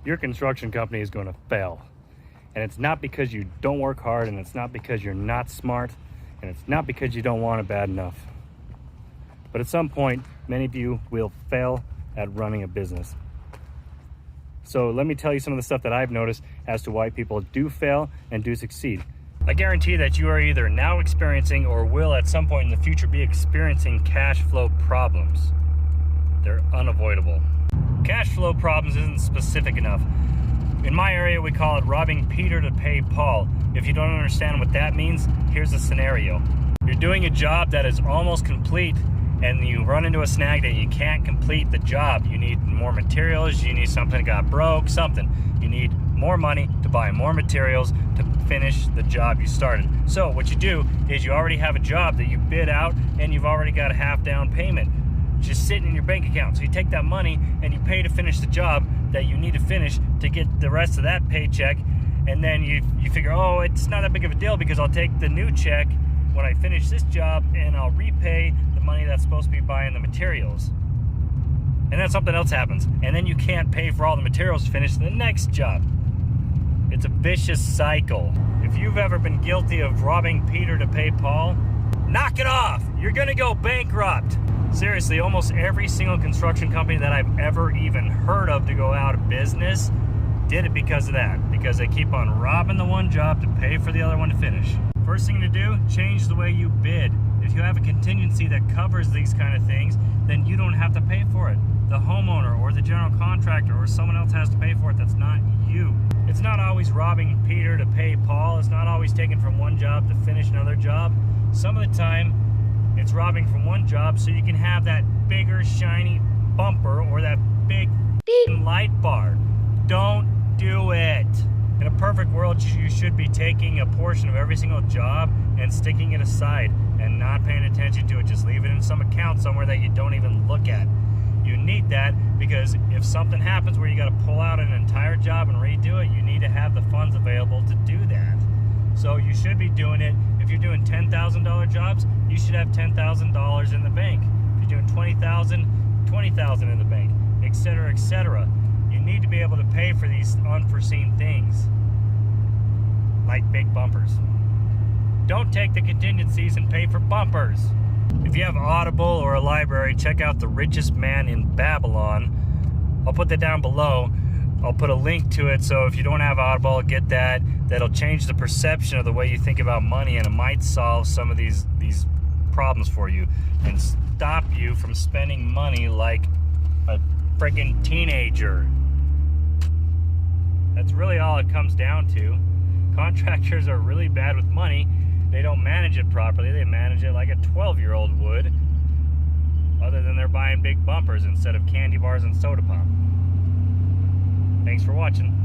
your construction company is going to fail. And it's not because you don't work hard, and it's not because you're not smart, and it's not because you don't want it bad enough. But at some point, many of you will fail at running a business. So let me tell you some of the stuff that I've noticed as to why people do fail and do succeed. I guarantee that you are either now experiencing or will at some point in the future be experiencing cash flow problems. They're unavoidable. Cash flow problems isn't specific enough. In my area, we call it robbing Peter to pay Paul. If you don't understand what that means, here's a scenario. You're doing a job that is almost complete, and you run into a snag that you can't complete the job. You need more materials, you need something that got broke, something. You need more money to buy more materials to finish the job you started. So what you do is you already have a job that you bid out, and you've already got a half down payment just sitting in your bank account. So you take that money and you pay to finish the job that you need to finish to get the rest of that paycheck, and then you figure, oh, it's not that big of a deal because I'll take the new check when I finish this job and I'll repay the money that's supposed to be buying the materials. And then something else happens, and then you can't pay for all the materials to finish the next job. It's a vicious cycle. If you've ever been guilty of robbing Peter to pay Paul, knock it off. You're gonna go bankrupt. Seriously, almost every single construction company that I've ever even heard of to go out of business did it because of that. Because they keep on robbing the one job to pay for the other one to finish. First thing to do, change the way you bid. If you have a contingency that covers these kind of things, then you don't have to pay for it. The homeowner or the general contractor or someone else has to pay for it. That's not you. It's not always robbing Peter to pay Paul. It's not always taking from one job to finish another job. Some of the time, it's robbing from one job so you can have that bigger, shiny bumper or that big light bar. Don't do it. In a perfect world, you should be taking a portion of every single job and sticking it aside and not paying attention to it. Just leave it in some account somewhere that you don't even look at. You need that because if something happens where you got to pull out an entire job and redo it, you need to have the funds available to do that. So you should be doing it. If you're doing $10,000 jobs, you should have $10,000 in the bank. If you're doing $20,000, $20,000 in the bank, etc., etc. You need to be able to pay for these unforeseen things, like big bumpers. Don't take the contingencies and pay for bumpers. If you have Audible or a library, check out The Richest Man in Babylon. I'll put that down below. I'll put a link to it, so if you don't have Audible, get that. That'll change the perception of the way you think about money, and it might solve some of these problems for you and stop you from spending money like a freaking teenager. That's really all it comes down to. Contractors are really bad with money. They don't manage it properly. They manage it like a 12-year-old would, other than they're buying big bumpers instead of candy bars and soda pop. Thanks for watching.